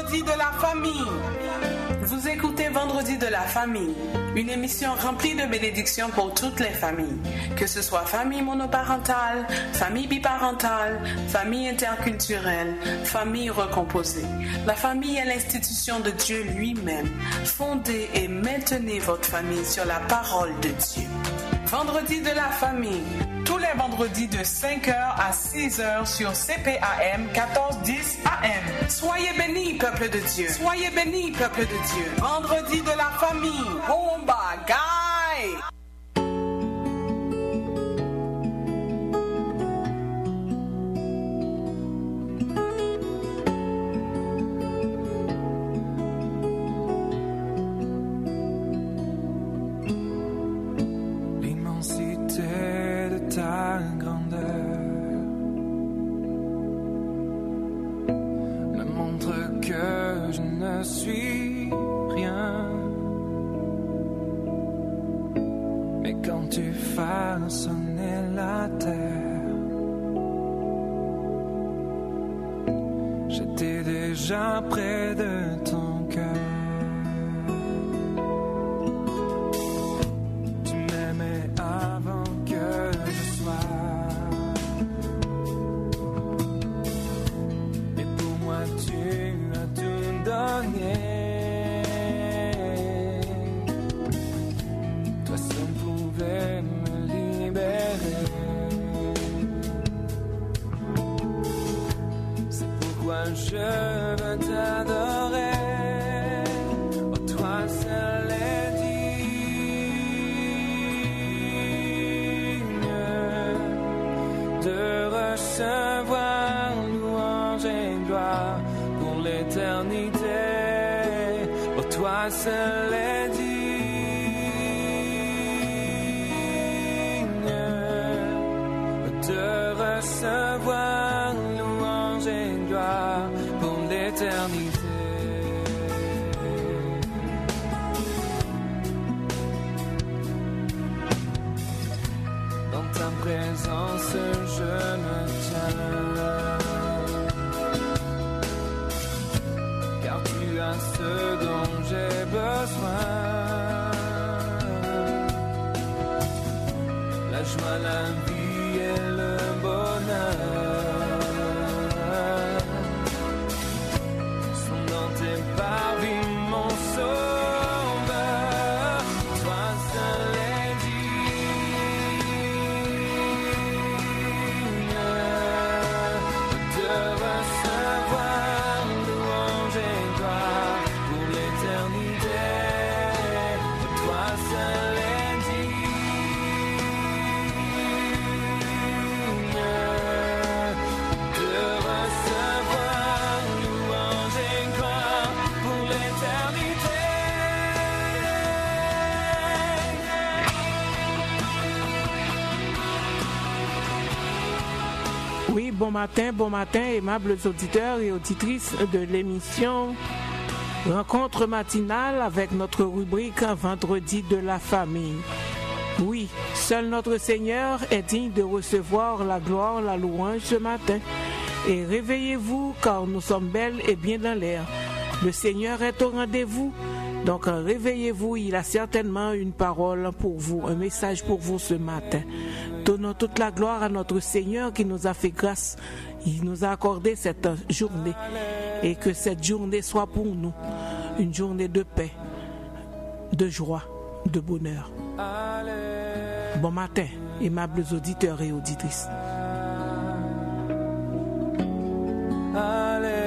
Vendredi de la famille. Vous écoutez Vendredi de la famille, une émission remplie de bénédictions pour toutes les familles, que ce soit famille monoparentale, famille biparentale, famille interculturelle, famille recomposée. La famille est l'institution de Dieu lui-même. Fondez et maintenez votre famille sur la parole de Dieu. Vendredi de la famille, tous les vendredis de 5h à 6h sur CPAM 1410 AM. Soyez bénis, peuple de Dieu. Soyez bénis, peuple de Dieu. Vendredi de la famille. Bomba, guy! Près de ton cœur, tu m'aimais avant que je sois, et pour moi tu as tout donné. Toi seul pouvais me libérer. C'est pourquoi je veux t'adorer, oh toi seul est digne de recevoir louange et gloire pour l'éternité, oh toi seul est digne de recevoir louange et gloire pour l'éternité. Dans ta présence, je me tiens, car tu as ce dont j'ai besoin. La joie, la vie et le bonheur sont dans tes parvis, mon sauveur. Toi seul est digne de recevoir louange et gloire pour l'éternité. Toi seul est digne de recevoir louange et gloire pour l'éternité. Oui, bon matin, aimables auditeurs et auditrices de l'émission Rencontre matinale avec notre rubrique Vendredi de la famille. Oui, seul notre Seigneur est digne de recevoir la gloire, la louange ce matin. Et réveillez-vous car nous sommes belles et bien dans l'air. Le Seigneur est au rendez-vous. Donc réveillez-vous, il a certainement une parole pour vous, un message pour vous ce matin. Donnons toute la gloire à notre Seigneur qui nous a fait grâce. Il nous a accordé cette journée et que cette journée soit pour nous une journée de paix, de joie, de bonheur. Bon matin, aimables auditeurs et auditrices. Alléluia.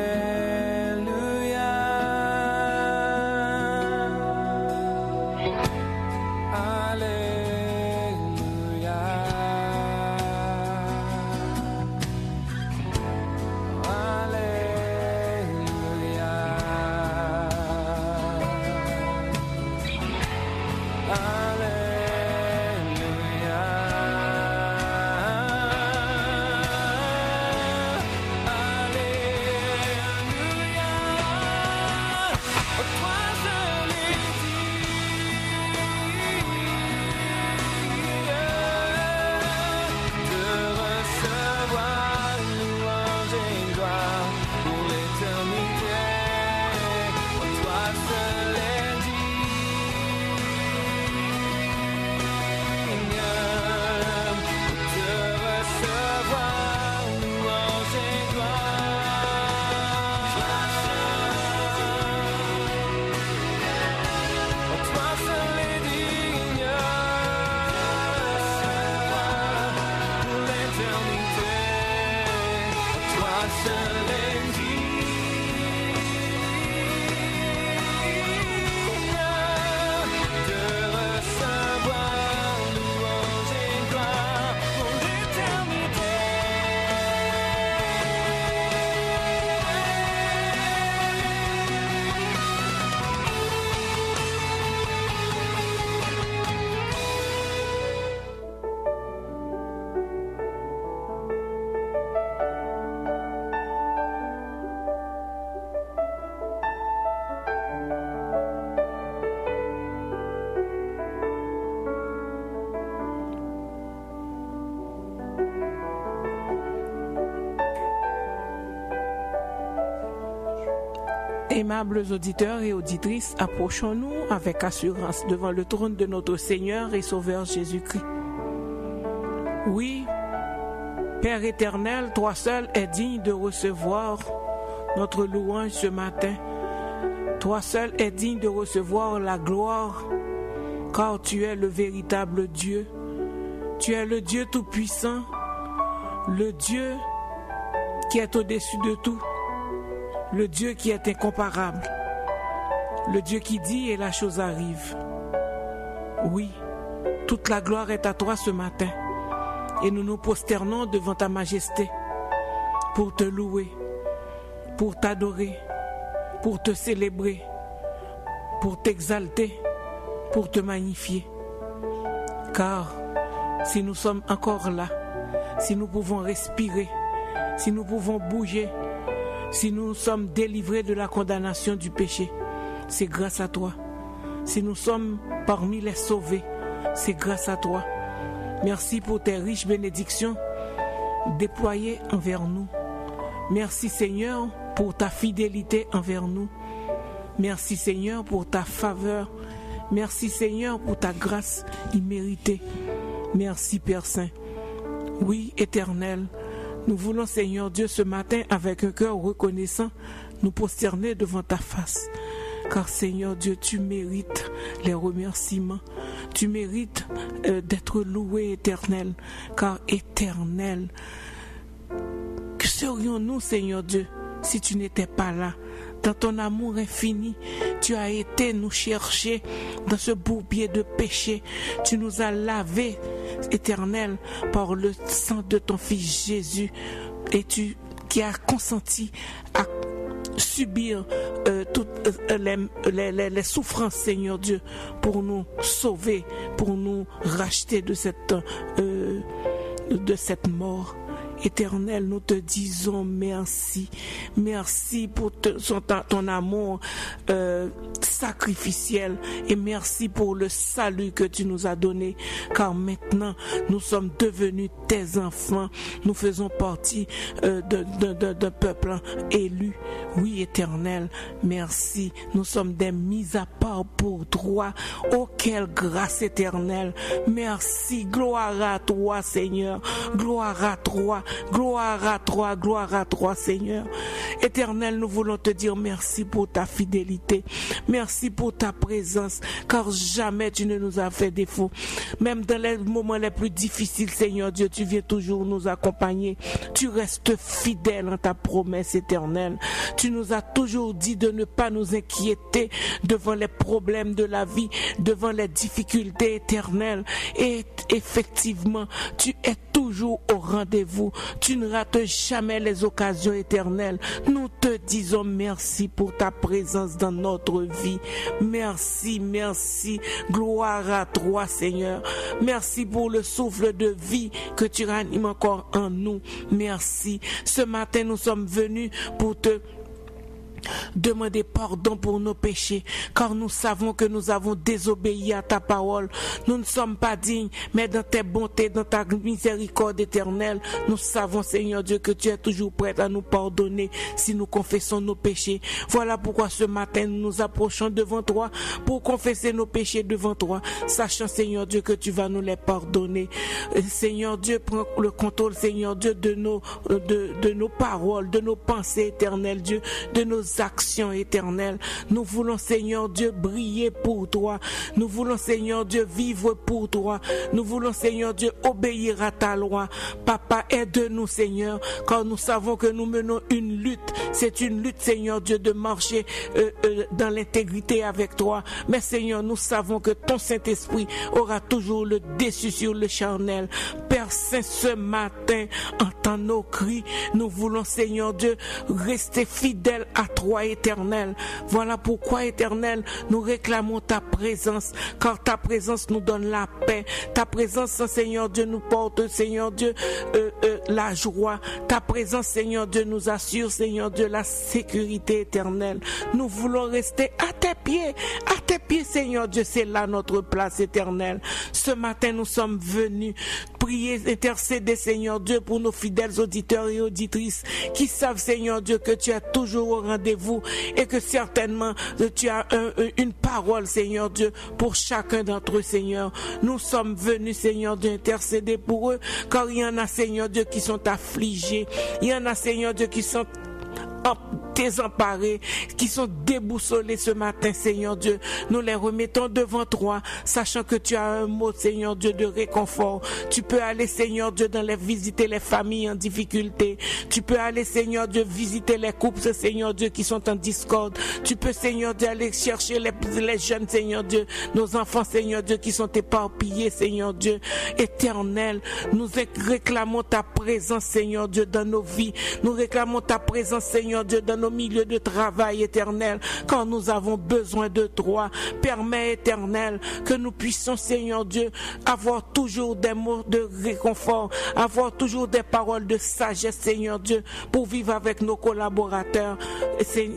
Aimables auditeurs et auditrices, approchons-nous avec assurance devant le trône de notre Seigneur et Sauveur Jésus-Christ. Oui, Père éternel, toi seul es digne de recevoir notre louange ce matin. Toi seul es digne de recevoir la gloire, car tu es le véritable Dieu. Tu es le Dieu tout-puissant, le Dieu qui est au-dessus de tout, le Dieu qui est incomparable, le Dieu qui dit et la chose arrive. Oui, toute la gloire est à toi ce matin et nous nous prosternons devant ta majesté pour te louer, pour t'adorer, pour te célébrer, pour t'exalter, pour te magnifier. Car si nous sommes encore là, si nous pouvons respirer, si nous pouvons bouger, si nous sommes délivrés de la condamnation du péché, c'est grâce à toi. Si nous sommes parmi les sauvés, c'est grâce à toi. Merci pour tes riches bénédictions déployées envers nous. Merci Seigneur pour ta fidélité envers nous. Merci Seigneur pour ta faveur. Merci Seigneur pour ta grâce imméritée. Merci Père Saint. Oui, Éternel, nous voulons, Seigneur Dieu, ce matin, avec un cœur reconnaissant, nous prosterner devant ta face. Car, Seigneur Dieu, tu mérites les remerciements. Tu mérites d'être loué, Éternel. Car, Éternel, que serions-nous, Seigneur Dieu, si tu n'étais pas là? Dans ton amour infini, tu as été nous chercher dans ce bourbier de péché. Tu nous as lavés, Éternel, par le sang de ton Fils Jésus. Et tu qui as consenti à subir toutes les souffrances, Seigneur Dieu, pour nous sauver, pour nous racheter de cette mort. Éternel, nous te disons merci. Merci pour ton amour sacrificiel et merci pour le salut que tu nous as donné. Car maintenant, nous sommes devenus tes enfants. Nous faisons partie d'un peuple élu. Oui, Éternel, merci. Nous sommes des mis à part pour toi. Oh, quelle grâce éternelle. Merci. Gloire à toi, Seigneur. Gloire à toi. Gloire à toi, Seigneur. Éternel, nous voulons te dire merci pour ta fidélité. Merci pour ta présence, car jamais tu ne nous as fait défaut. Même dans les moments les plus difficiles, Seigneur Dieu, tu viens toujours nous accompagner. Tu restes fidèle en ta promesse éternelle. Tu nous as toujours dit de ne pas nous inquiéter devant les problèmes de la vie, devant les difficultés éternelles. Et effectivement, tu es toujours au rendez-vous. Tu ne rates jamais les occasions éternelles. Nous te disons merci pour ta présence dans notre vie. Merci, merci. Gloire à toi, Seigneur. Merci pour le souffle de vie que tu ranimes encore en nous. Merci. Ce matin, nous sommes venus pour te demander pardon pour nos péchés, car nous savons que nous avons désobéi à ta parole. Nous ne sommes pas dignes, mais dans tes bontés, dans ta miséricorde éternelle, nous savons, Seigneur Dieu, que tu es toujours prêt à nous pardonner si nous confessons nos péchés. Voilà pourquoi ce matin, nous nous approchons devant toi pour confesser nos péchés devant toi, sachant, Seigneur Dieu, que tu vas nous les pardonner. Seigneur Dieu, prends le contrôle, Seigneur Dieu, de nos paroles, de nos pensées éternelles, Dieu, de nos actions éternelles. Nous voulons, Seigneur Dieu, briller pour toi. Nous voulons, Seigneur Dieu, vivre pour toi. Nous voulons, Seigneur Dieu, obéir à ta loi. Papa, aide-nous, Seigneur, car nous savons que nous menons une lutte. C'est une lutte, Seigneur Dieu, de marcher dans l'intégrité avec toi. Mais, Seigneur, nous savons que ton Saint-Esprit aura toujours le dessus sur le charnel. Père Saint, ce matin, entends nos cris. Nous voulons, Seigneur Dieu, rester fidèles à toi, éternel. Voilà pourquoi, éternel, nous réclamons ta présence, car ta présence nous donne la paix. Ta présence, Seigneur Dieu, nous porte, Seigneur Dieu, la joie. Ta présence, Seigneur Dieu, nous assure, Seigneur Dieu, la sécurité éternelle. Nous voulons rester à tes pieds, Seigneur Dieu, c'est là notre place éternelle. Ce matin, nous sommes venus prier, intercéder, Seigneur Dieu, pour nos fidèles auditeurs et auditrices qui savent, Seigneur Dieu, que tu es toujours au rendez-vous et que certainement tu as une parole, Seigneur Dieu, pour chacun d'entre eux, Seigneur. Nous sommes venus, Seigneur Dieu, intercéder pour eux, car il y en a, Seigneur Dieu, qui sont affligés. Il y en a, Seigneur Dieu, qui sont désemparés, qui sont déboussolés ce matin, Seigneur Dieu. Nous les remettons devant toi, sachant que tu as un mot, Seigneur Dieu, de réconfort. Tu peux aller, Seigneur Dieu, visiter les familles en difficulté. Tu peux aller, Seigneur Dieu, visiter les couples, Seigneur Dieu, qui sont en discorde. Tu peux, Seigneur Dieu, aller chercher les jeunes, Seigneur Dieu, nos enfants, Seigneur Dieu, qui sont éparpillés, Seigneur Dieu, éternel. Nous réclamons ta présence, Seigneur Dieu, dans nos vies. Nous réclamons ta présence, Seigneur Dieu, dans nos milieux de travail, éternel, quand nous avons besoin de toi. Permets, éternel, que nous puissions, Seigneur Dieu, avoir toujours des mots de réconfort, avoir toujours des paroles de sagesse, Seigneur Dieu, pour vivre avec nos collaborateurs.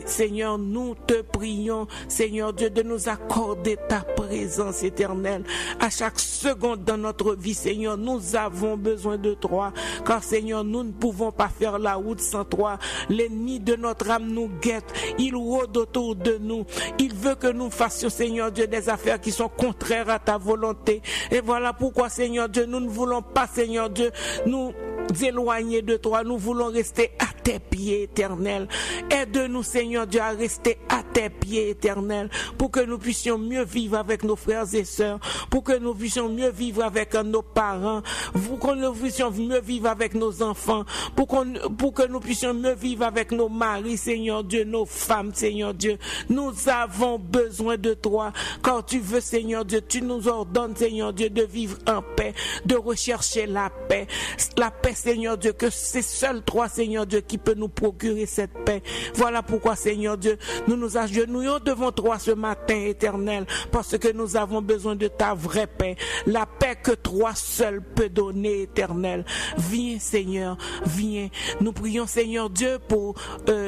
Seigneur, nous te prions, Seigneur Dieu, de nous accorder ta présence, éternelle, à chaque seconde dans notre vie, Seigneur. Nous avons besoin de toi, car, Seigneur, nous ne pouvons pas faire la route sans toi. L'ennemi de notre âme nous guette, il rôde autour de nous, il veut que nous fassions, Seigneur Dieu, des affaires qui sont contraires à ta volonté. Et voilà pourquoi, Seigneur Dieu, nous ne voulons pas, Seigneur Dieu, nous éloigner de toi. Nous voulons rester à tes pieds, éternel. Aide-nous, Seigneur Dieu, à rester à tes pieds, éternel, pour que nous puissions mieux vivre avec nos frères et sœurs, pour que nous puissions mieux vivre avec nos parents, pour que nous puissions mieux vivre avec nos enfants, pour que nous puissions mieux vivre avec nos maris, Seigneur Dieu, nos femmes, Seigneur Dieu. Nous avons besoin de toi, car tu veux, Seigneur Dieu, tu nous ordonnes, Seigneur Dieu, de vivre en paix, de rechercher la paix, Seigneur Dieu, que c'est seul toi, Seigneur Dieu, qui peut nous procurer cette paix. Voilà pourquoi, Seigneur Dieu, nous nous agenouillons devant toi ce matin, éternel, parce que nous avons besoin de ta vraie paix, la paix que toi seul peux donner, éternel. Viens, Seigneur, viens. Nous prions, Seigneur Dieu, pour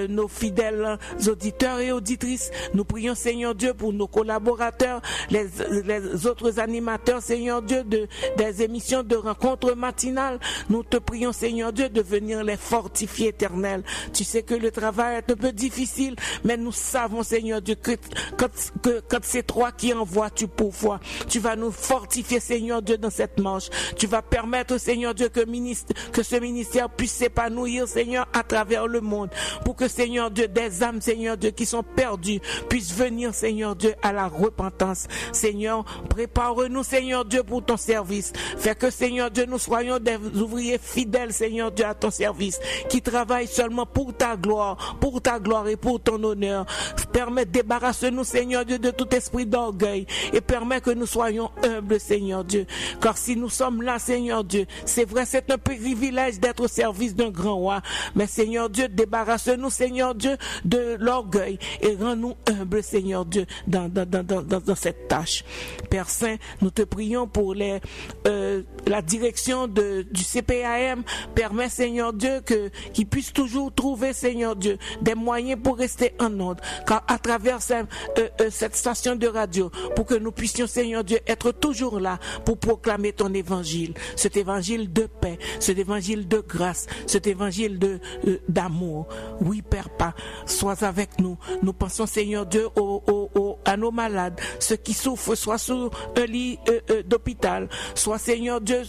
nos fidèles auditeurs et auditrices. Nous prions, Seigneur Dieu, pour nos collaborateurs, les autres animateurs, Seigneur Dieu, des émissions de rencontres matinales. Nous te prions, Seigneur Dieu, de venir les fortifier, éternel. Tu sais que le travail est un peu difficile, mais nous savons, Seigneur Dieu, que quand c'est toi qui envoies, tu pourvois. Tu vas nous fortifier, Seigneur Dieu, dans cette marche. Tu vas permettre, Seigneur Dieu, que ce ministère puisse s'épanouir, Seigneur, à travers le monde, pour que, Seigneur Dieu, des âmes, Seigneur Dieu, qui sont perdues, puissent venir, Seigneur Dieu, à la repentance. Seigneur, prépare-nous, Seigneur Dieu, pour ton service. Fais que, Seigneur Dieu, nous soyons des ouvriers fidèles, Seigneur Dieu, à ton service, qui travaillent seulement pour ta gloire et pour ton honneur. Permets, débarrasse-nous, Seigneur Dieu, de tout esprit d'orgueil et permets que nous soyons humbles, Seigneur Dieu. Car si nous sommes là, Seigneur Dieu, c'est vrai, c'est un privilège d'être au service d'un grand roi. Mais, Seigneur Dieu, débarrasse-nous, Seigneur Dieu, de l'orgueil et rends-nous humbles, Seigneur Dieu, dans cette tâche. Père Saint, nous te prions pour la direction du CPAM. Permets, Seigneur Dieu, qu'ils puissent toujours trouver, Seigneur Dieu, des moyens pour rester en ordre. Car à travers cette station de radio, pour que nous puissions, Seigneur Dieu, être toujours là pour proclamer ton évangile. Cet évangile de paix, cet évangile de grâce, cet évangile d'amour. Oui, Père, sois avec nous. Nous pensons, Seigneur Dieu, à nos malades, ceux qui souffrent, soit sur un lit d'hôpital, soit, Seigneur Dieu,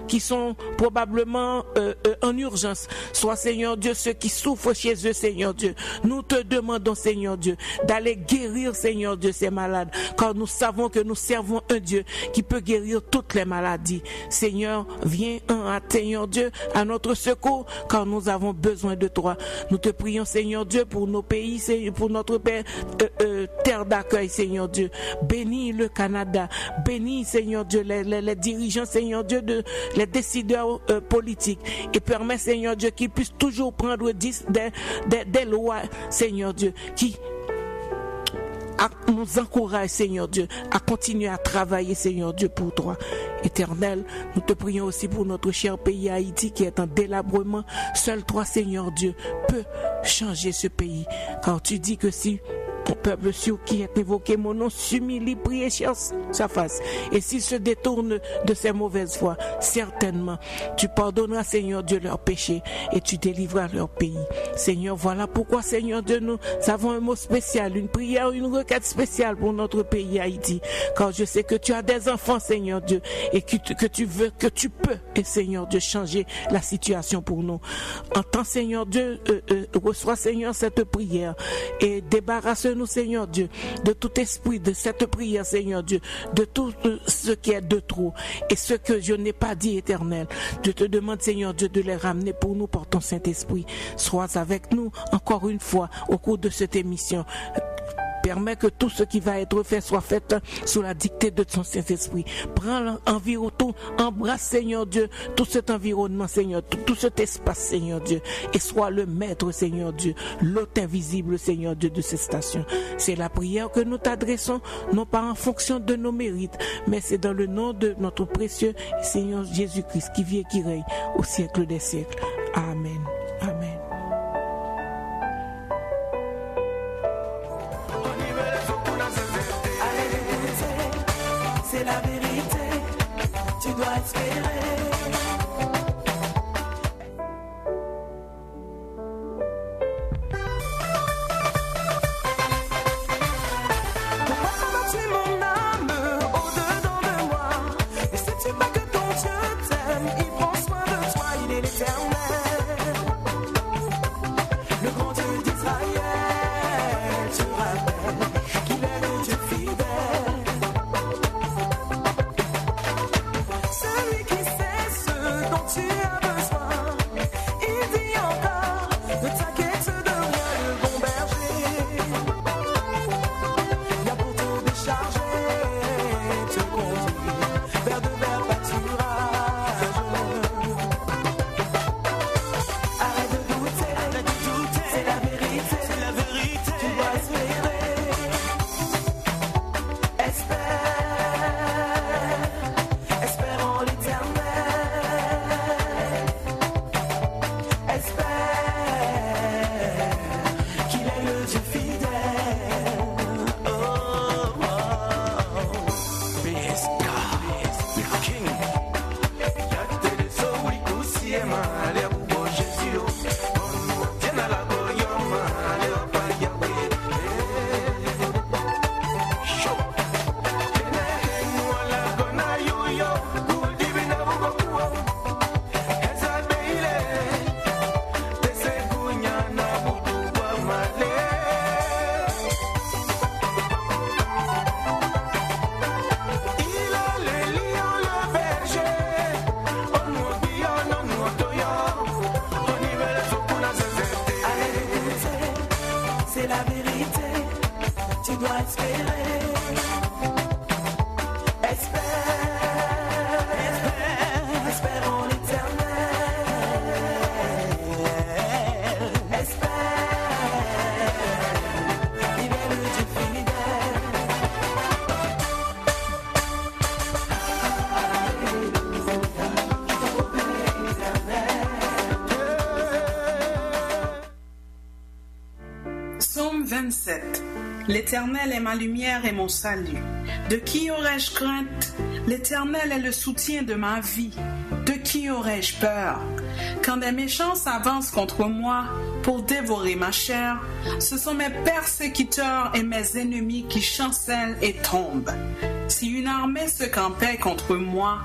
qui sont probablement en urgence, soit, Seigneur Dieu, ceux qui souffrent chez eux, Seigneur Dieu. Nous te demandons, Seigneur Dieu, d'aller guérir, Seigneur Dieu, ces malades, car nous savons que nous servons un Dieu qui peut guérir toutes les maladies. Seigneur, viens, Seigneur Dieu, à notre secours, car nous avons besoin de toi. Nous te prions, Seigneur Dieu, pour nos pays, pour notre terre d'accueil, Seigneur Dieu. Bénis le Canada, bénis, Seigneur Dieu, les dirigeants, Seigneur Dieu, les décideurs politiques, et permets, Seigneur Dieu, qu'ils puissent toujours prendre des lois, Seigneur Dieu, qui nous encourage, Seigneur Dieu, à continuer à travailler, Seigneur Dieu, pour toi. Éternel, nous te prions aussi pour notre cher pays Haïti qui est en délabrement. Seul toi, Seigneur Dieu, peux changer ce pays. Car tu dis que si Ton peuple sur qui est évoqué mon nom s'humilie, prie et cherche sa face. Et s'ils se détournent de ces mauvaises voies, certainement, tu pardonneras, Seigneur Dieu, leurs péchés et tu délivreras leur pays. Seigneur, voilà pourquoi, Seigneur Dieu, nous avons un mot spécial, une prière, une requête spéciale pour notre pays Haïti. Car je sais que tu as des enfants, Seigneur Dieu, et que tu veux, que tu peux, et Seigneur Dieu, changer la situation pour nous. Entends, Seigneur Dieu, reçois, Seigneur, cette prière et débarrasse-nous, Seigneur Dieu, de tout esprit de cette prière, Seigneur Dieu, de tout ce qui est de trop et ce que je n'ai pas dit, Éternel. Je te demande, Seigneur Dieu, de les ramener pour nous par ton Saint-Esprit. Sois avec nous encore une fois au cours de cette émission. Permets que tout ce qui va être fait soit fait sous la dictée de ton Saint-Esprit. Prends l'environ tout, embrasse, Seigneur Dieu, tout cet environnement, Seigneur, tout cet espace, Seigneur Dieu, et sois le maître, Seigneur Dieu, l'hôte invisible, Seigneur Dieu, de cette station. C'est la prière que nous t'adressons, non pas en fonction de nos mérites, mais c'est dans le nom de notre précieux Seigneur Jésus-Christ qui vit et qui règne au siècle des siècles. Amen. Amen. C'est la vérité, tu dois espérer. Pourquoi tu mon âme au-dedans de moi? Et sais-tu pas que ton Dieu t'aime? Il prend soin de toi, il est l'Éternel, le grand Dieu d'Israël. Tu rappelles qu'il est le Dieu fidèle. Tu as besoin, il dit encore, ne t'inquiète de rien, le bon berger vient pour te décharger, te conduire vers de verts pâturages. Arrête de douter, c'est la vérité, tu dois espérer, espère en l'Éternel. C'est la vérité, tu dois espérer. Espère en l'Éternel. Espère, il est le Dieu fidèle. Psaume 27. L'Éternel est ma lumière et mon salut. De qui aurais-je crainte? L'Éternel est le soutien de ma vie. De qui aurais-je peur? Quand des méchants s'avancent contre moi pour dévorer ma chair, ce sont mes persécuteurs et mes ennemis qui chancellent et tombent. Si une armée se campait contre moi,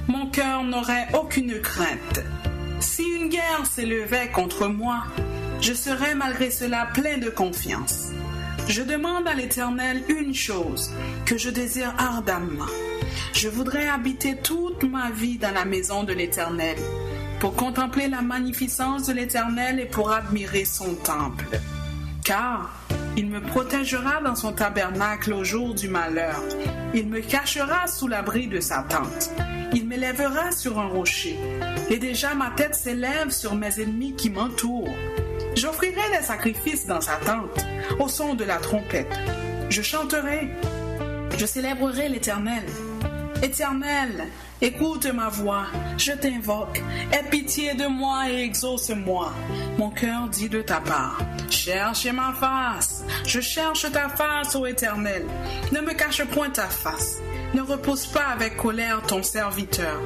mon cœur n'aurait aucune crainte. Si une guerre s'élevait contre moi, je serai malgré cela plein de confiance. Je demande à l'Éternel une chose que je désire ardemment. Je voudrais habiter toute ma vie dans la maison de l'Éternel, pour contempler la magnificence de l'Éternel et pour admirer son temple. Car il me protégera dans son tabernacle au jour du malheur. Il me cachera sous l'abri de sa tente. Il m'élèvera sur un rocher. Et déjà ma tête s'élève sur mes ennemis qui m'entourent. J'offrirai des sacrifices dans sa tente, au son de la trompette. Je chanterai, je célébrerai l'Éternel. Éternel, écoute ma voix, je t'invoque, aie pitié de moi et exauce-moi. Mon cœur dit de ta part, cherche ma face, je cherche ta face, ô Éternel. Ne me cache point ta face, ne repousse pas avec colère ton serviteur.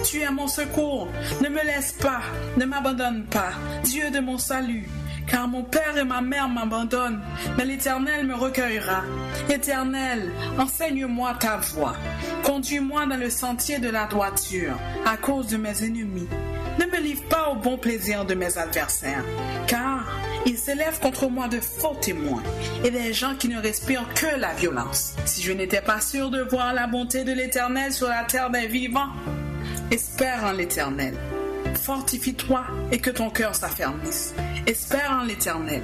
Tu es mon secours, ne me laisse pas, ne m'abandonne pas, Dieu de mon salut. Car mon père et ma mère m'abandonnent, mais l'Éternel me recueillera. Éternel, enseigne-moi ta voie. Conduis-moi dans le sentier de la droiture, à cause de mes ennemis. Ne me livre pas au bon plaisir de mes adversaires, car ils s'élèvent contre moi de faux témoins, et des gens qui ne respirent que la violence. Si je n'étais pas sûr de voir la bonté de l'Éternel sur la terre des vivants, espère en l'Éternel. Fortifie-toi et que ton cœur s'affermisse. Espère en l'Éternel.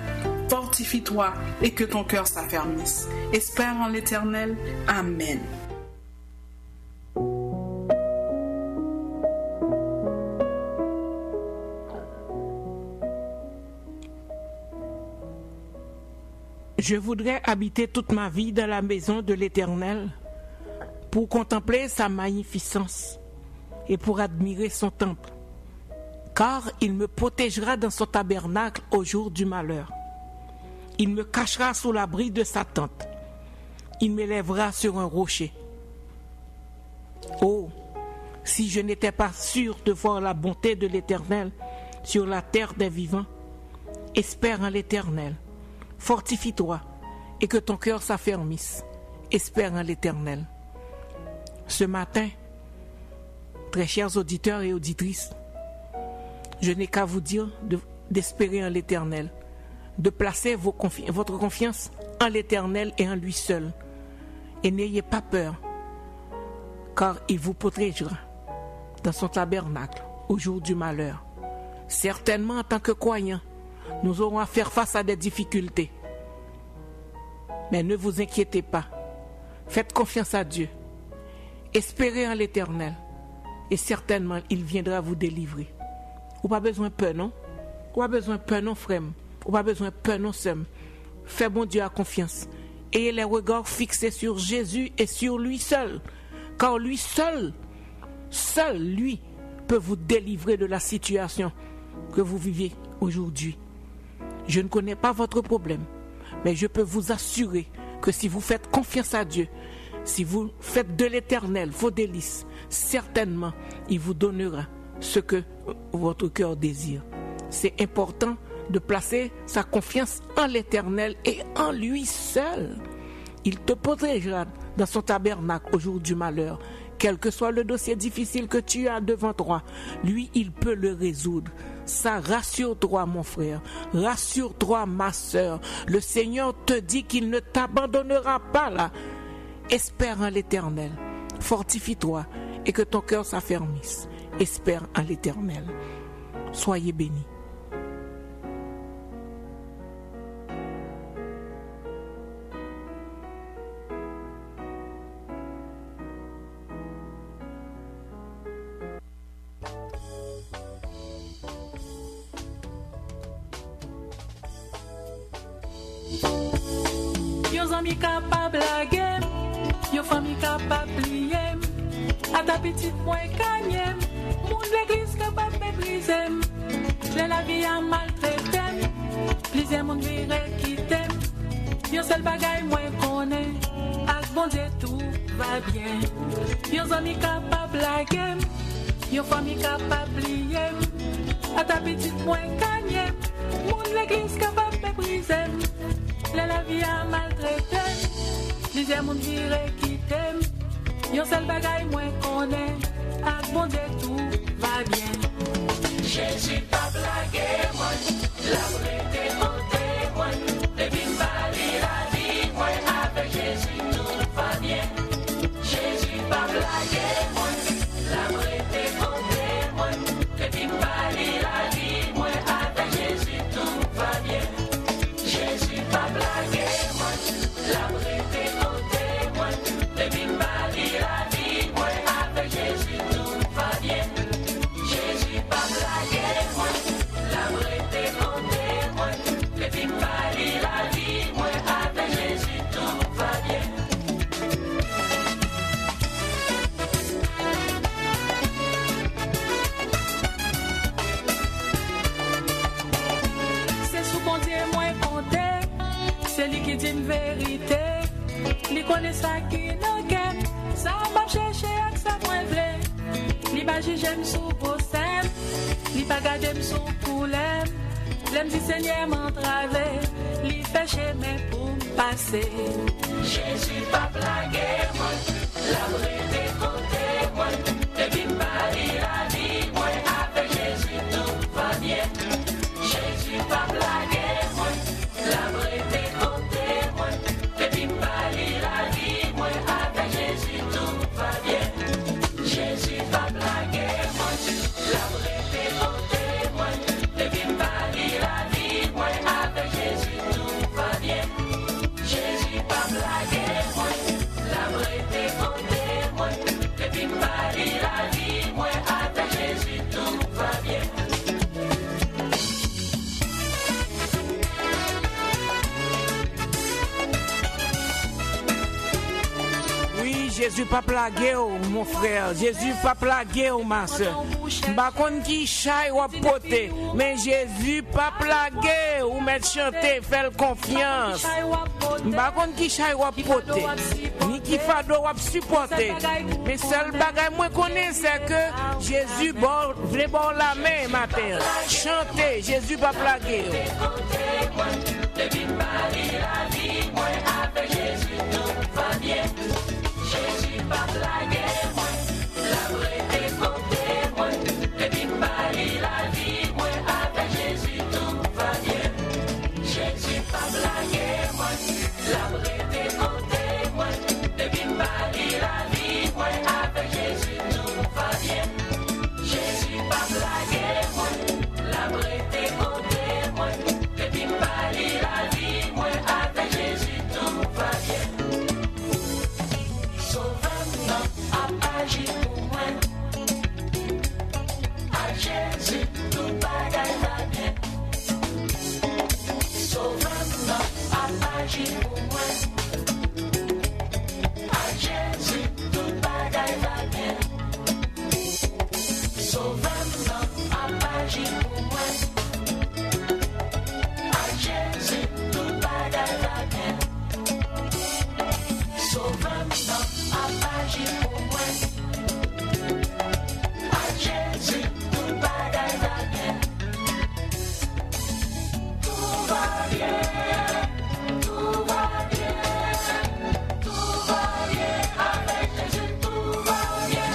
Fortifie-toi et que ton cœur s'affermisse. Espère en l'Éternel. Amen. Je voudrais habiter toute ma vie dans la maison de l'Éternel pour contempler sa magnificence et pour admirer son temple. Car il me protégera dans son tabernacle au jour du malheur. Il me cachera sous l'abri de sa tente. Il m'élèvera sur un rocher. Oh, si je n'étais pas sûr de voir la bonté de l'Éternel sur la terre des vivants, espère en l'Éternel. Fortifie-toi et que ton cœur s'affermisse. Espère en l'Éternel. Ce matin, très chers auditeurs et auditrices, je n'ai qu'à vous dire d'espérer en l'Éternel, de placer votre confiance en l'Éternel et en lui seul. Et n'ayez pas peur, car il vous protégera dans son tabernacle au jour du malheur. Certainement, en tant que croyants, nous aurons à faire face à des difficultés. Mais ne vous inquiétez pas. Faites confiance à Dieu. Espérez en l'Éternel. Et certainement, il viendra vous délivrer. Ou pas besoin de peur, non? Ou pas besoin de peur, non, frère? Ou pas besoin de peur, non, sœur? Fais bon Dieu à confiance. Ayez les regards fixés sur Jésus et sur lui seul. Car lui seul lui, peut vous délivrer de la situation que vous vivez aujourd'hui. Je ne connais pas votre problème, mais je peux vous assurer que si vous faites confiance à Dieu, si vous faites de l'Éternel vos délices, certainement, il vous donnera ce que votre cœur désire. C'est important de placer sa confiance en l'Éternel et en lui seul. Il te protégera dans son tabernacle au jour du malheur. Quel que soit le dossier difficile que tu as devant toi, lui, il peut le résoudre. Ça, rassure-toi, mon frère. Rassure-toi, ma sœur. Le Seigneur te dit qu'il ne t'abandonnera pas là. Espère en l'Éternel. Fortifie-toi et que ton cœur s'affermisse. Espère en l'Éternel. Soyez bénis. Yo zami capable blaguer, yo famille capable plier. À ta petite moins gagnée, mon l'église capable mépriser. La vie a maltraité, plusieurs monde viré quitter. Yo seul bagaille moins connaît, ak bon Dieu tout va bien. Yo zami capable blaguer, yo famille capable plier. À ta petite moins gagnée, mon l'église capable mépriser. La vie a maltraité, plusieurs monde viré quitter. Yon seul bagaille moins connaît, ak bon Dieu tout va bien. Jésus pas blagué moi, la vérité en témoin. Depuis m'bali la vie moi, avec Jésus tout va bien. Jésus pas blagué moi, la vérité en témoin. Depuis m'bali la vie moi, avec Jésus tout va bien. Jésus pas blagué moi, la vérité en témoin. Depuis m'bali la vie moi, avec Jésus tout va bien. Jésus pas blagué moi, la vérité en témoin. c'est lui qui dit une vérité. Li connaît ça qui n'a qu'aime. Ça m'a cherché avec ça moins vrai. Li pas j'aime sous possède. Li pas garder sous coulem. L'aime dit Seigneur m'entravé. Li fait chemin pour passer. Jésus pas blaguer moi. La vraie des côtés moi. Depuis Paris la vie moi. Avec Jésus tout va bien. Jésus pas blaguer moi. La vraie des côtés moi. Depuis Paris la vie moi. Avec Jésus tout va bien. Jésus pas blaguer moi. La vraie des côtés moi. Depuis Paris la vie moi. Avec Jésus tout va bien. Jésus pas blaguer moi. La vraie des côtés moi. Depuis Paris la vie moi. Avec Jésus tout va bien. Oui, Jésus pas plagué mon frère, Jésus pas plagué ma soeur. Par contre qui chaille ou poté, mais Jésus pas plagué ou mettre chanter, faire confiance. Par contre qui chaille ou poté, ni qui fado ou supporter. Mais seul bagay moi connais c'est que Jésus vle bon la main matin. Chanter, Jésus pas plagué. Depuis Paris la vie moi. Avec Jésus tout va bien. Jésus pas blaguer moi. La vraie des côtés moi. Depuis Paris la vie moi. Avec Jésus tout va bien. Jésus pas blaguer moi. La vraie des côtés moi. Depuis Paris la vie moi. Avec Jésus tout va bien. Jésus pas blaguer moi. La vraie des côtés moi. Depuis Paris la vie moi. Avec Jésus tout va bien. Sauvez-moi à agir pour moi. À Jésus tout bagaille va bien. Sauvez-moi à agir pour moi. À Jésus tout bagaille va bien. Sauvez-moi à agir pour moi. À Jésus tout bagaille va bien. Sauvez-moi à agir pour moi. À Jésus tout bagaille va bien. Tout va bien, tout va bien, tout va bien. Avec Jésus tout va bien.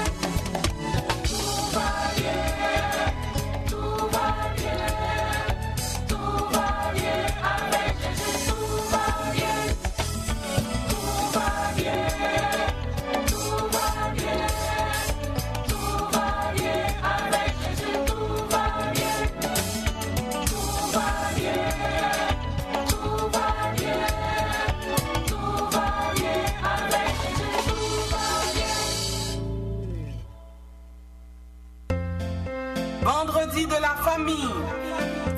Tout va bien, tout va bien, tout va bien. Avec Jésus tout va bien. Tout va bien, tout va bien, tout va bien. Avec Jésus tout va bien. Tout va bien, tout va bien, tout va bien. Avec Jésus tout va bien. Vendredi de la famille.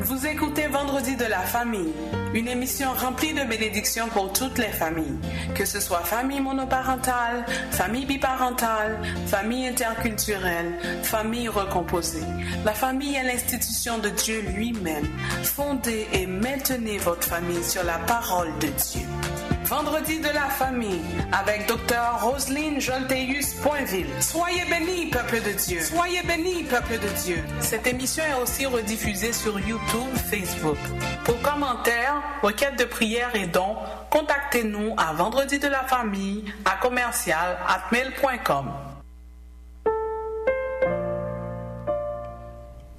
Vous écoutez Vendredi de la famille, une émission remplie de bénédictions pour toutes les familles, que ce soit famille monoparentale, famille biparentale, famille interculturelle, famille recomposée. La famille est l'institution de Dieu lui-même. Fondez et maintenez votre famille sur la parole de Dieu. Vendredi de la famille avec Dr. Roselyne Jolteus-Poinville. Soyez bénis, peuple de Dieu. Soyez bénis, peuple de Dieu. Cette émission est aussi rediffusée sur YouTube, Facebook. Pour commentaires, requêtes de prière et dons, contactez-nous à vendredi de la famille à commercial@mail.com.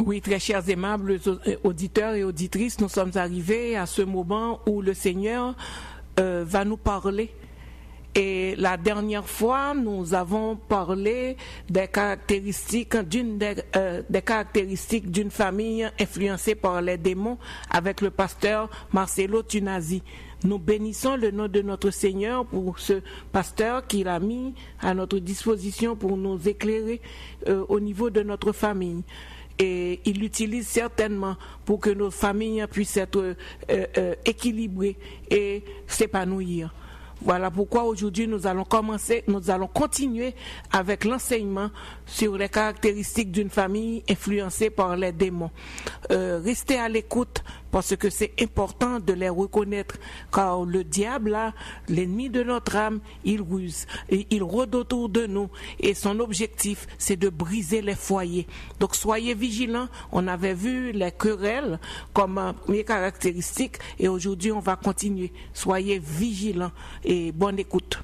Oui, très chers aimables auditeurs et auditrices, nous sommes arrivés à ce moment où le Seigneur va nous parler. Et la dernière fois, nous avons parlé des caractéristiques d'une famille influencée par les démons avec le pasteur Marcelo Tunasi. Nous bénissons le nom de notre Seigneur pour ce pasteur qu'il a mis à notre disposition pour nous éclairer au niveau de notre famille. Et il l'utilise certainement pour que nos familles puissent être équilibrées et s'épanouir. Voilà pourquoi aujourd'hui nous allons continuer avec l'enseignement sur les caractéristiques d'une famille influencée par les démons. Restez à l'écoute parce que c'est important de les reconnaître, car le diable, là, l'ennemi de notre âme, il ruse, et il rôde autour de nous, et son objectif, c'est de briser les foyers. Donc soyez vigilants. On avait vu les querelles comme mes caractéristiques, et aujourd'hui on va continuer. Soyez vigilants et bonne écoute.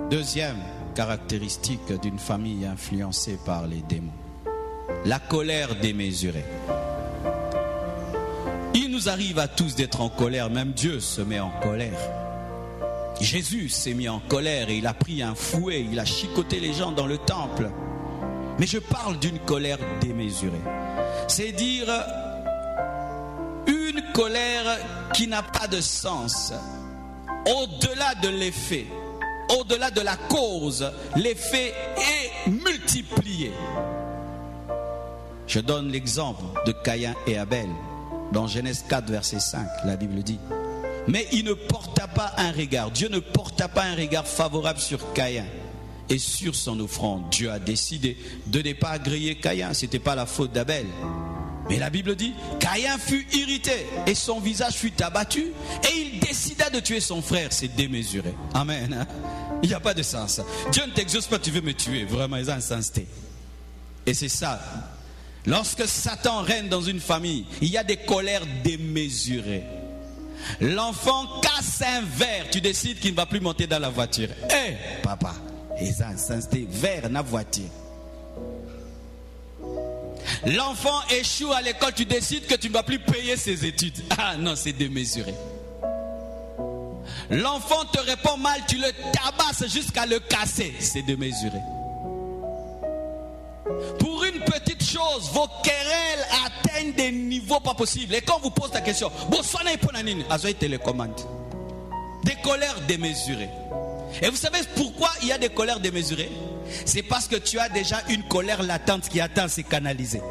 Deuxième caractéristique d'une famille influencée par les démons, la colère démesurée. Il nous arrive à tous d'être en colère, même Dieu se met en colère. Jésus s'est mis en colère et il a pris un fouet, il a chicoté les gens dans le temple. Mais je parle d'une colère démesurée. C'est dire une colère qui n'a pas de sens, au-delà de l'effet. Au-delà de la cause, l'effet est multiplié. Je donne l'exemple de Caïn et Abel. Dans Genèse 4, verset 5, la Bible dit: mais il ne porta pas un regard, Dieu ne porta pas un regard favorable sur Caïn et sur son offrande. Dieu a décidé de ne pas agréer Caïn, ce n'était pas la faute d'Abel. Mais la Bible dit, Caïn fut irrité et son visage fut abattu et il décida de tuer son frère. C'est démesuré. Amen. Il n'y a pas de sens. Dieu ne t'exauce pas, tu veux me tuer. Vraiment, ils ont un sens. Et c'est ça. Lorsque Satan règne dans une famille, il y a des colères démesurées. L'enfant casse un verre, tu décides qu'il ne va plus monter dans la voiture. Hé, papa, ils ont un sens. Verre dans la voiture. L'enfant échoue à l'école, tu décides que tu ne vas plus payer ses études. Ah non, c'est démesuré. L'enfant te répond mal, tu le tabasses jusqu'à le casser. C'est démesuré. Pour une petite chose, vos querelles atteignent des niveaux pas possibles. Et quand on vous pose la question, des colères démesurées. Et vous savez pourquoi il y a des colères démesurées? C'est parce que tu as déjà une colère latente qui attend à se canaliser.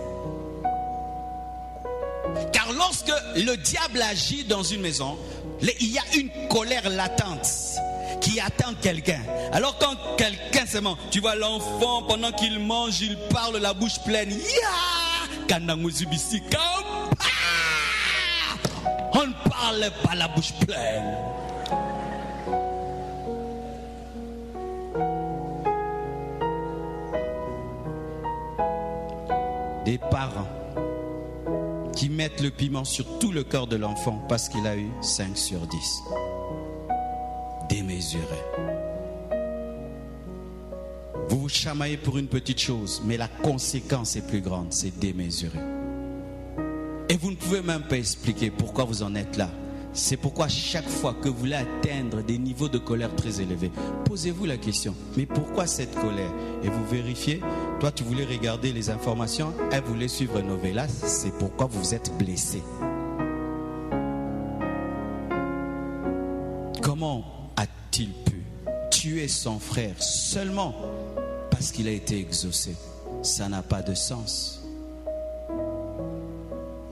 Car lorsque le diable agit dans une maison, il y a une colère latente qui attend quelqu'un. Alors quand quelqu'un se ment, tu vois l'enfant pendant qu'il mange, il parle la bouche pleine. On ne parle pas la bouche pleine. Des parents qui mettent le piment sur tout le corps de l'enfant parce qu'il a eu 5 sur 10. Démesuré. Vous vous chamaillez pour une petite chose, mais la conséquence est plus grande, c'est démesuré. Et vous ne pouvez même pas expliquer pourquoi vous en êtes là. C'est pourquoi chaque fois que vous voulez atteindre des niveaux de colère très élevés, posez-vous la question, mais pourquoi cette colère? Et vous vérifiez, toi tu voulais regarder les informations, elle voulait suivre Novelas, c'est pourquoi vous êtes blessé. Comment a-t-il pu tuer son frère seulement parce qu'il a été exaucé? Ça n'a pas de sens.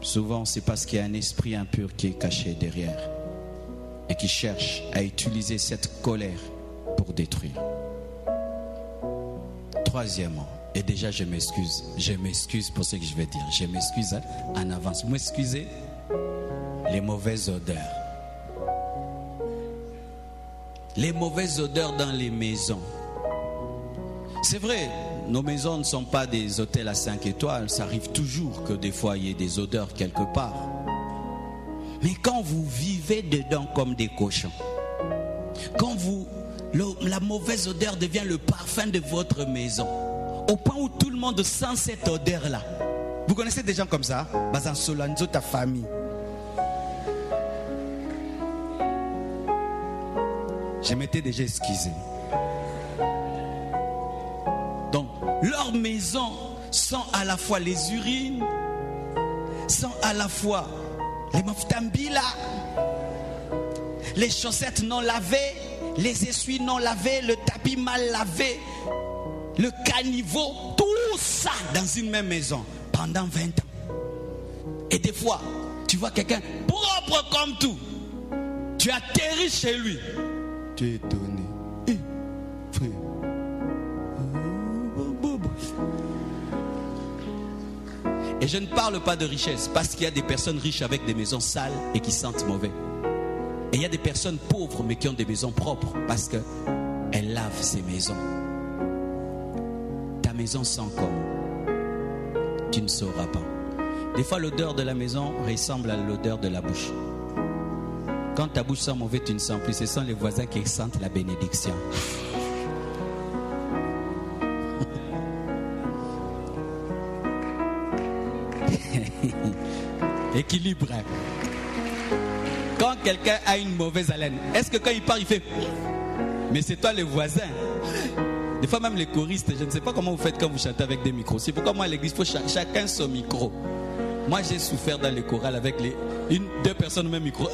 Souvent, c'est parce qu'il y a un esprit impur qui est caché derrière et qui cherche à utiliser cette colère pour détruire. Troisièmement, et déjà je m'excuse pour ce que je vais dire, je m'excuse en avance. Vous m'excusez, les mauvaises odeurs. Les mauvaises odeurs dans les maisons. C'est vrai, nos maisons ne sont pas des hôtels à 5 étoiles. Ça arrive toujours que des fois il y ait des odeurs quelque part. Mais quand vous vivez dedans comme des cochons, quand la mauvaise odeur devient le parfum de votre maison, au point où tout le monde sent cette odeur-là. Vous connaissez des gens comme ça? Bazan Solanzo, ta famille. Je m'étais déjà excusé. Donc, leur maison sent à la fois les urines, sent à la fois les maftambila, les chaussettes non lavées, les essuies non lavés, le tapis mal lavé, le caniveau, tout ça dans une même maison pendant 20 ans. Et des fois, Tu vois quelqu'un propre comme tout. Tu atterris chez lui. Tu es étonné. Frère. Et je ne parle pas de richesse, parce qu'il y a des personnes riches avec des maisons sales et qui sentent mauvais. Et il y a des personnes pauvres mais qui ont des maisons propres parce qu'elles lavent ces maisons. Ta maison sent comment? Tu ne sauras pas. Des fois, l'odeur de la maison ressemble à l'odeur de la bouche. Quand ta bouche sent mauvais, tu ne sens plus. Ce sont les voisins qui sentent la bénédiction. Équilibre. Quand quelqu'un a une mauvaise haleine, est-ce que quand il part, il fait mais c'est toi les voisins? Des fois même les choristes, je ne sais pas comment vous faites quand vous chantez avec des micros. C'est pourquoi moi à l'église, il faut chacun son micro. Moi j'ai souffert dans les chorales avec deux personnes au même micro.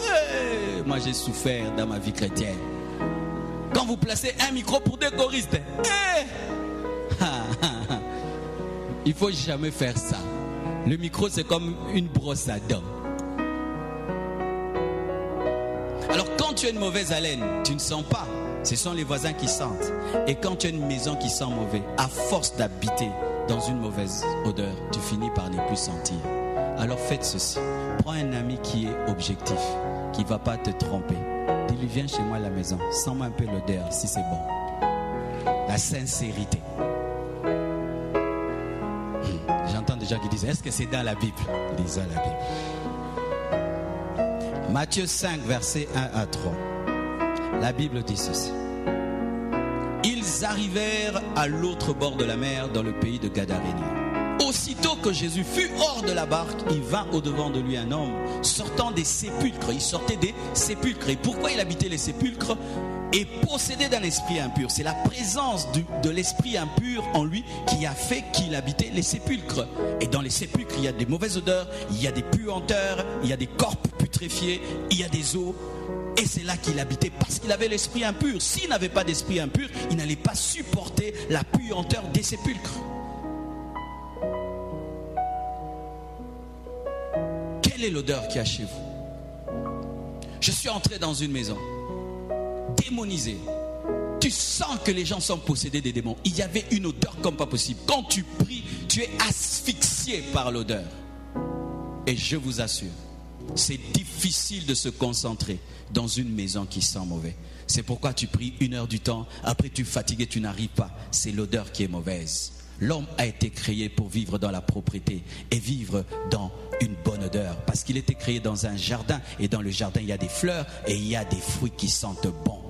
Moi j'ai souffert dans ma vie chrétienne. Quand vous placez un micro pour deux choristes, il faut jamais faire ça. Le micro c'est comme une brosse à dents. Alors quand tu as une mauvaise haleine, tu ne sens pas. Ce sont les voisins qui sentent. Et quand tu as une maison qui sent mauvais, à force d'habiter dans une mauvaise odeur, tu finis par ne plus sentir. Alors faites ceci. Prends un ami qui est objectif, qui ne va pas te tromper. Dis-lui, viens chez moi à la maison. Sens-moi un peu l'odeur, si c'est bon. La sincérité. J'entends des gens qui disent, est-ce que c'est dans la Bible? Lisez la Bible. Matthieu 5, versets 1 à 3. La Bible dit ceci. Ils arrivèrent à l'autre bord de la mer, dans le pays de Gadarénie. Aussitôt que Jésus fut hors de la barque, il vint au-devant de lui un homme sortant des sépulcres. Il sortait des sépulcres. Et pourquoi il habitait les sépulcres? Et possédé d'un esprit impur. C'est la présence de l'esprit impur en lui qui a fait qu'il habitait les sépulcres. Et dans les sépulcres, il y a des mauvaises odeurs, il y a des puanteurs, il y a des corps putréfiés, il y a des eaux. Et c'est là qu'il habitait parce qu'il avait l'esprit impur. S'il n'avait pas d'esprit impur, il n'allait pas supporter la puanteur des sépulcres. Quelle est l'odeur qu'il y a chez vous? Je suis entré dans une maison démonisée. Tu sens que les gens sont possédés des démons. Il y avait une odeur comme pas possible. Quand tu pries, tu es asphyxié par l'odeur. Et je vous assure, c'est difficile de se concentrer dans une maison qui sent mauvais. C'est pourquoi tu pries 1 heure du temps. Après tu es fatigué, tu n'arrives pas. C'est l'odeur qui est mauvaise. L'homme a été créé pour vivre dans la propreté et vivre dans une bonne odeur. Parce qu'il était créé dans un jardin. Et dans le jardin, il y a des fleurs et il y a des fruits qui sentent bon.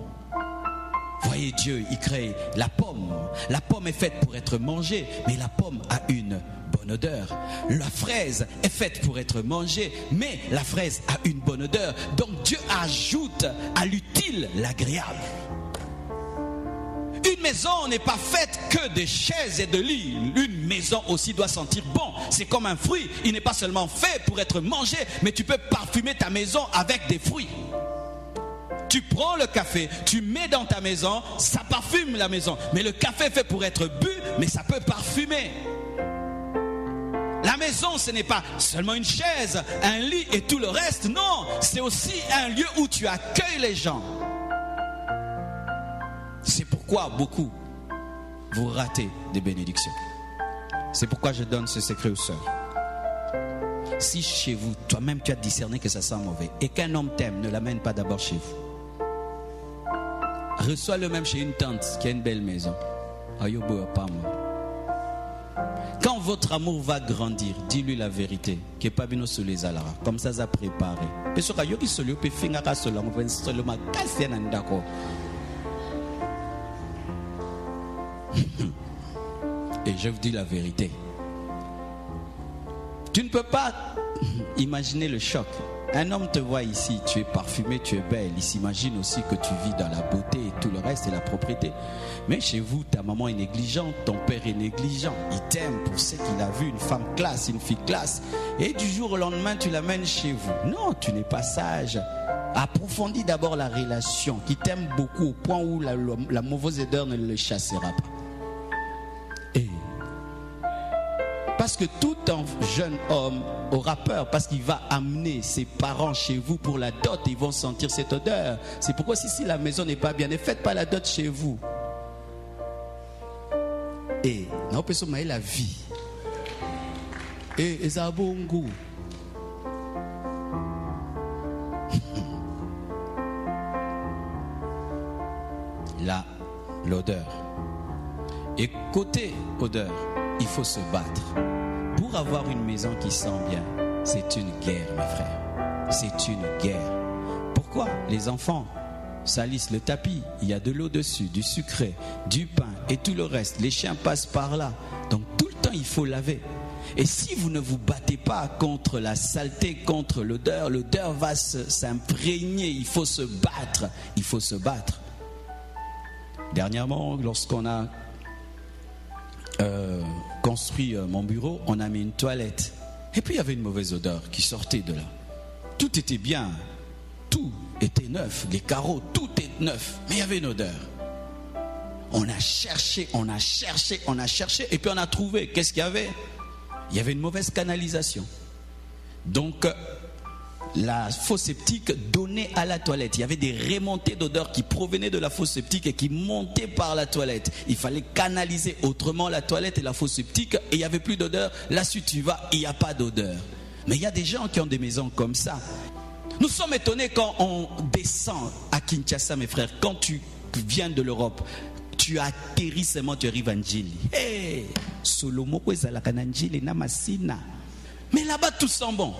Voyez, Dieu, il crée la pomme. La pomme est faite pour être mangée, mais la pomme a une bonne odeur. La fraise est faite pour être mangée, mais la fraise a une bonne odeur. Donc Dieu ajoute à l'utile l'agréable. Une maison n'est pas faite que de chaises et de lits. Une maison aussi doit sentir bon. C'est comme un fruit. Il n'est pas seulement fait pour être mangé, mais tu peux parfumer ta maison avec des fruits. Tu prends le café, tu mets dans ta maison, ça parfume la maison. Mais le café est fait pour être bu, mais ça peut parfumer. La maison, ce n'est pas seulement une chaise, un lit et tout le reste. Non, c'est aussi un lieu où tu accueilles les gens. C'est pourquoi beaucoup, vous ratez des bénédictions. C'est pourquoi je donne ce secret aux sœurs. Si chez vous, toi-même tu as discerné que ça sent mauvais et qu'un homme t'aime, ne l'amène pas d'abord chez vous. Reçois-le même chez une tante qui a une belle maison. Quand votre amour va grandir, dis-lui la vérité. Que pas bien sous les alara. Comme ça, ça préparé. Et je vous dis la vérité. Tu ne peux pas imaginer le choc. Un homme te voit ici, tu es parfumé, tu es belle. Il s'imagine aussi que tu vis dans la beauté et tout le reste et la propreté. Mais chez vous, ta maman est négligente, ton père est négligent. Il t'aime pour ce qu'il a vu, une femme classe, une fille classe. Et du jour au lendemain, tu l'amènes chez vous. Non, tu n'es pas sage. Approfondis d'abord la relation, qui t'aime beaucoup au point où la mauvaise odeur ne le chassera pas. Et Parce que tout un jeune homme aura peur, parce qu'il va amener ses parents chez vous pour la dot, et ils vont sentir cette odeur. C'est pourquoi si la maison n'est pas bien, ne faites pas la dot chez vous. Et on peut se marier la vie. Et ça a bon goût. Là, l'odeur. Et côté odeur, il faut se battre. Pour avoir une maison qui sent bien, c'est une guerre, mes frères. C'est une guerre. Pourquoi? Les enfants salissent le tapis, il y a de l'eau dessus, du sucré, du pain et tout le reste. Les chiens passent par là. Donc tout le temps, il faut laver. Et si vous ne vous battez pas contre la saleté, contre l'odeur, l'odeur va s'imprégner. Il faut se battre. Il faut se battre. Dernièrement, lorsqu'on a construit mon bureau, on a mis une toilette. Et puis il y avait une mauvaise odeur qui sortait de là. Tout était bien. Tout était neuf. Les carreaux, tout est neuf. Mais il y avait une odeur. On a cherché, on a cherché, on a cherché. Et puis on a trouvé. Qu'est-ce qu'il y avait? Il y avait une mauvaise canalisation. Donc, la fosse septique donnait à la toilette. Il y avait des remontées d'odeur qui provenaient de la fosse septique et qui montaient par la toilette. Il fallait canaliser autrement la toilette et la fosse septique. Et il n'y avait plus d'odeur. Là-dessus, tu vas, il n'y a pas d'odeur. Mais il y a des gens qui ont des maisons comme ça. Nous sommes étonnés quand on descend à Kinshasa, mes frères. Quand tu viens de l'Europe, tu atterris seulement, tu arrives à Njili. Hey, mais là-bas, tout sent bon.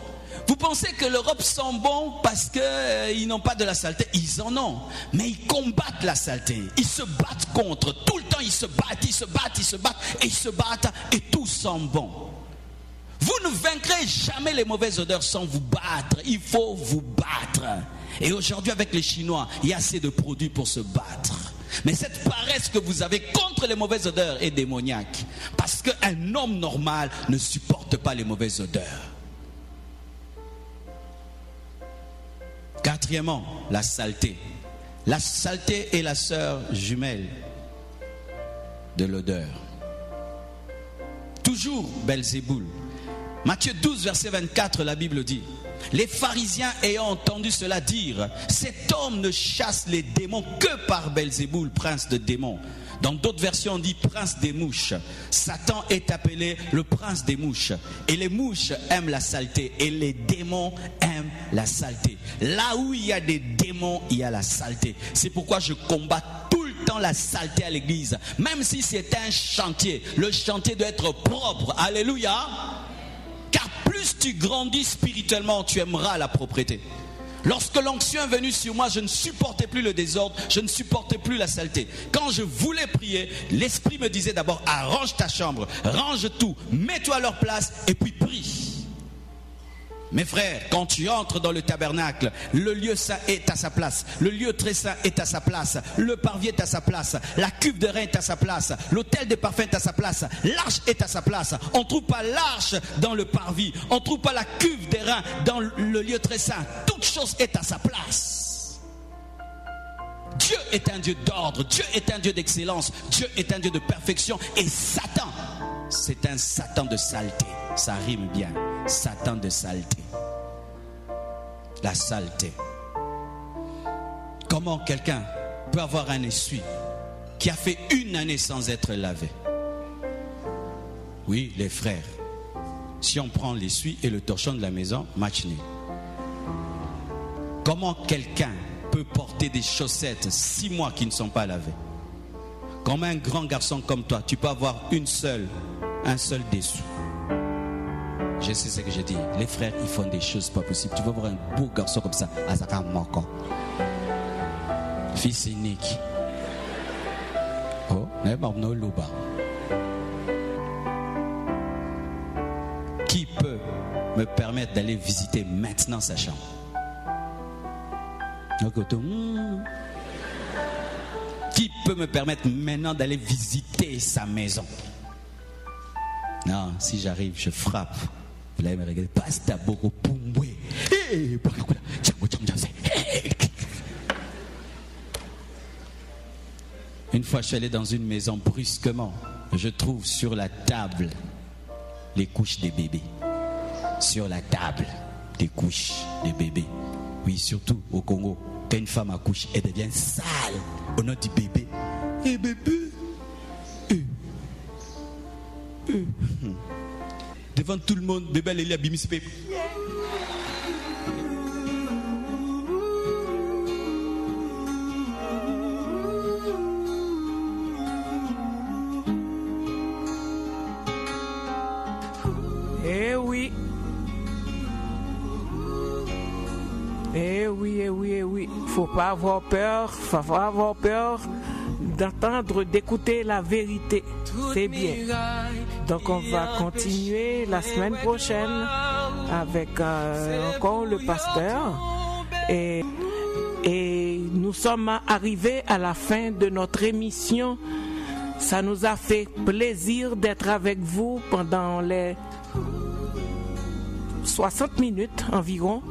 Vous pensez que l'Europe sent bon parce qu'ils n'ont pas de la saleté? Ils en ont. Mais ils combattent la saleté. Ils se battent contre. Tout le temps, ils se battent, ils se battent, ils se battent. Et ils se battent et tout sent bon. Vous ne vaincrez jamais les mauvaises odeurs sans vous battre. Il faut vous battre. Et aujourd'hui, avec les Chinois, il y a assez de produits pour se battre. Mais cette paresse que vous avez contre les mauvaises odeurs est démoniaque. Parce qu'un homme normal ne supporte pas les mauvaises odeurs. Quatrièmement, la saleté. La saleté est la sœur jumelle de l'odeur. Toujours Belzéboul. Matthieu 12, verset 24, la Bible dit: les pharisiens ayant entendu cela dire, cet homme ne chasse les démons que par Belzéboul, prince de démons. Dans d'autres versions, on dit prince des mouches. Satan est appelé le prince des mouches. Et les mouches aiment la saleté. Et les démons aiment la saleté. Là où il y a des démons, il y a la saleté. C'est pourquoi je combats tout le temps la saleté à l'église. Même si c'est un chantier, le chantier doit être propre. Alléluia. Car plus tu grandis spirituellement, tu aimeras la propreté. Lorsque l'onction est venue sur moi, je ne supportais plus le désordre, je ne supportais plus la saleté. Quand je voulais prier, l'Esprit me disait d'abord: arrange ta chambre, range tout, mets-toi à leur place et puis prie. Mes frères, quand tu entres dans le tabernacle, le lieu saint est à sa place, le lieu très saint est à sa place, le parvis est à sa place, la cuve de rein est à sa place, l'autel des parfums est à sa place, l'arche est à sa place. On ne trouve pas l'arche dans le parvis, on ne trouve pas la cuve des reins dans le lieu très saint. Toute chose est à sa place. Dieu est un Dieu d'ordre, Dieu est un Dieu d'excellence, Dieu est un Dieu de perfection. Et Satan, c'est un Satan de saleté. Ça rime bien. Satan de saleté. La saleté. Comment quelqu'un peut avoir un essuie qui a fait une année sans être lavé? Oui, les frères. Si on prend l'essuie et le torchon de la maison, match nul. Comment quelqu'un peut porter des chaussettes 6 mois qui ne sont pas lavées? Comment un grand garçon comme toi, tu peux avoir un seul dessous? Je sais ce que je dis. Les frères, ils font des choses pas possibles. Tu vas voir un beau garçon comme ça, Azaka Moko. Fils unique. Oh, Nebamno Luba. Qui peut me permettre d'aller visiter maintenant sa chambre? Qui peut me permettre maintenant d'aller visiter sa maison? Non, si j'arrive, je frappe. Vous l'avez me regardé. Pasta Boko Pumbwe. Une fois, je suis allé dans une maison brusquement. Je trouve sur la table les couches des bébés. Sur la table, des couches des bébés. Oui, surtout au Congo, quand une femme accouche, elle devient sale au nom du bébé. Et bébé, devant tout le monde, bébé elle est là, bimis bébé. Eh oui. Eh oui, eh oui, eh oui. Faut pas avoir peur d'entendre, d'écouter la vérité. C'est bien. Donc on va continuer la semaine prochaine avec encore le pasteur. Et nous sommes arrivés à la fin de notre émission. Ça nous a fait plaisir d'être avec vous pendant les 60 minutes environ.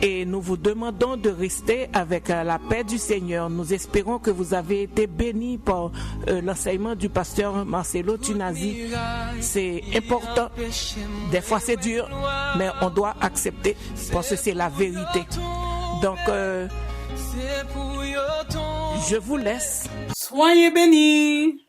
Et nous vous demandons de rester avec la paix du Seigneur. Nous espérons que vous avez été bénis par l'enseignement du pasteur Marcelo Tunazi. C'est important. Des fois c'est dur, mais on doit accepter parce que c'est la vérité. Donc, je vous laisse. Soyez bénis.